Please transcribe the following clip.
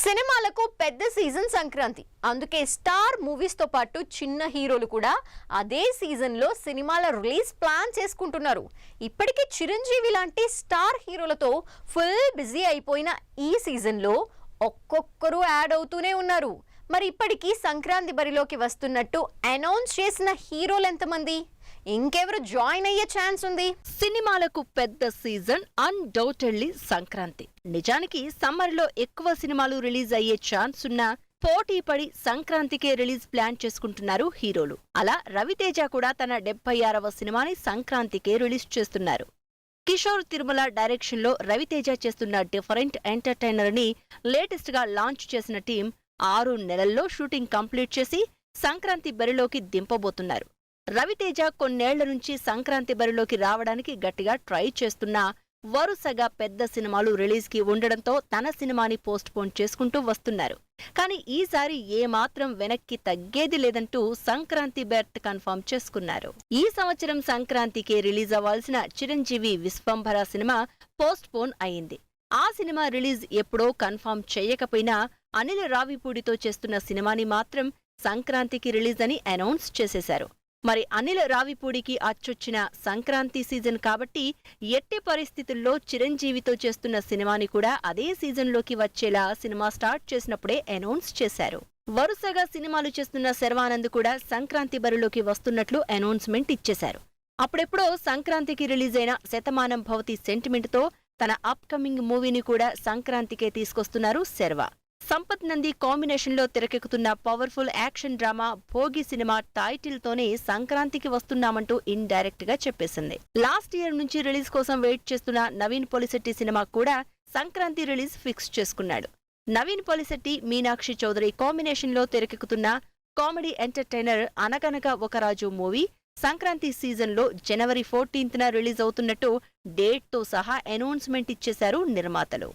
సినిమాలకు పెద్ద సీజన్ సంక్రాంతి. అందుకే స్టార్ మూవీస్ తో పాటు చిన్న హీరోలు కూడా అదే సీజన్ లో సినిమాల రిలీజ్ ప్లాన్ చేసుకుంటున్నారు. ఇప్పటికీ చిరంజీవి లాంటి స్టార్ హీరోలతో ఫుల్ బిజీ అయిపోయిన ఈ సీజన్ లో ఒక్కొక్కరు యాడ్ అవుతూనే ఉన్నారు. మరి ఇప్పటికీ సంక్రాంతి బరిలోకి వస్తున్నట్టు అనౌన్స్ చేసిన హీరోలు ఎంతమంది, ఇంకెవరు జాయిన్ అయ్యే ఛాన్స్ ఉంది? సినిమాలకు పెద్ద సీజన్ అన్డౌటెడ్లీ సంక్రాంతి. నిజానికి సమ్మర్ లో ఎక్కువ సినిమాలు రిలీజ్ అయ్యే ఛాన్స్ ఉన్నా పోటీ పడి సంక్రాంతికే రిలీజ్ ప్లాన్ చేసుకుంటున్నారు హీరోలు. అలా రవితేజ కూడా తన 76వ సినిమాని సంక్రాంతికే రిలీజ్ చేస్తున్నారు. కిషోర్ తిరుమల డైరెక్షన్ లో రవితేజ చేస్తున్న డిఫరెంట్ ఎంటర్టైనర్ ని లేటెస్ట్ గా లాంచ్ చేసిన టీం 6 నెలల్లో షూటింగ్ కంప్లీట్ చేసి సంక్రాంతి బరిలోకి దింపబోతున్నారు. రవితేజ కొన్నేళ్ల నుంచి సంక్రాంతి బరిలోకి రావడానికి గట్టిగా ట్రై చేస్తున్నా వరుసగా పెద్ద సినిమాలు రిలీజ్ కి ఉండడంతో తన సినిమాని పోస్ట్ పోన్ చేసుకుంటూ వస్తున్నారు. కానీ ఈసారి ఏమాత్రం వెనక్కి తగ్గేది లేదంటూ సంక్రాంతి బెర్త్ కన్ఫర్మ్ చేసుకున్నారు. ఈ సంవత్సరం సంక్రాంతికి రిలీజ్ అవ్వాల్సిన Chiranjeevi Vishwambhara cinema post phone అయింది. ఆ సినిమా రిలీజ్ ఎప్పుడో కన్ఫర్మ్ చేయకపోయినా అనిల్ రావిపూడితో చేస్తున్న సినిమాని మాత్రం సంక్రాంతికి రిలీజ్ అని అనౌన్స్ చేసేశారు. మరి అనిల్ రావిపూడికి అచ్చొచ్చిన సంక్రాంతి సీజన్ కాబట్టి ఎట్టి పరిస్థితుల్లో చిరంజీవితో చేస్తున్న సినిమాని కూడా అదే సీజన్లోకి వచ్చేలా సినిమా స్టార్ట్ చేసినప్పుడే అనౌన్స్ చేశారు. వరుసగా సినిమాలు చేస్తున్న శర్వానంద్ కూడా సంక్రాంతి బరిలోకి వస్తున్నట్లు అనౌన్స్మెంట్ ఇచ్చేశారు. అప్పుడెప్పుడో సంక్రాంతికి రిలీజ్ అయిన శతమానం భవతి సెంటిమెంట్తో తన అప్కమింగ్ మూవీని కూడా సంక్రాంతికే తీసుకొస్తున్నారు శర్వా. సంపత్ నంది కాంబినేషన్లో తెరకెక్కుతున్న powerful action drama Bhogi cinema title తోనే సంక్రాంతికి వస్తున్నామంటూ ఇన్ డైరెక్ట్ గా చెప్పేసింది. లాస్ట్ ఇయర్ నుంచి రిలీజ్ కోసం వెయిట్ చేస్తున్న నవీన్ పొలిశెట్టి సినిమా కూడా సంక్రాంతి రిలీజ్ ఫిక్స్ చేసుకున్నాడు. నవీన్ పొలిశెట్టి మీనాక్షి చౌదరి కాంబినేషన్లో తెరకెక్కుతున్న కామెడీ ఎంటర్టైనర్ అనగనగా ఒక రాజు మూవీ సంక్రాంతి సీజన్లో జనవరి 14న రిలీజ్ అవుతున్నట్టు డేట్ తో సహా అనౌన్స్మెంట్ ఇచ్చేశారు నిర్మాతలు.